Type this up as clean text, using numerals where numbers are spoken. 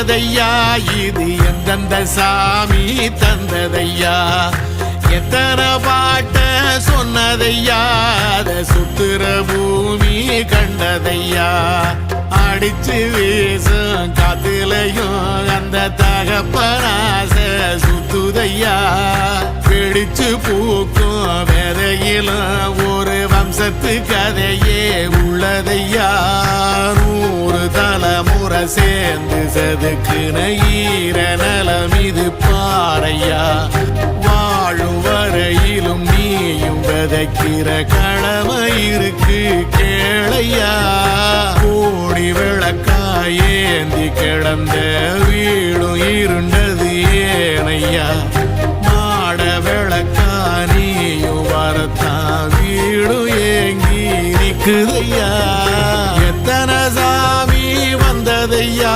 வந்ததையா இது எந்தெந்த சாமி தந்ததையா எத்தனை பாட்ட சொன்னதையா அத சுத்துற பூமி கண்டதையா அடிச்சு வீசும் காத்துலையும் அந்த தகப்பனாச சுத்துதையா பிடிச்சு பூக்கும் விதையிலும் ஒரு வம்சத்து கதையே உள்ளதையா 100 தலைமுறை சேர்ந்து செதுக்குன ஈர நலம் இது பாறையா வாழும் வரையிலும் நீயும் விதைக்கிற கடமை இருக்கு கேளையா கோடி விளக்காயேந்தி கிடந்த வீடும் இருண்டது ஏனையா மாட விளக்கா நீயும் வரத்தான் வீடும் ஏங்கி நிக்குதையா எத்தனை சாமி வந்ததையா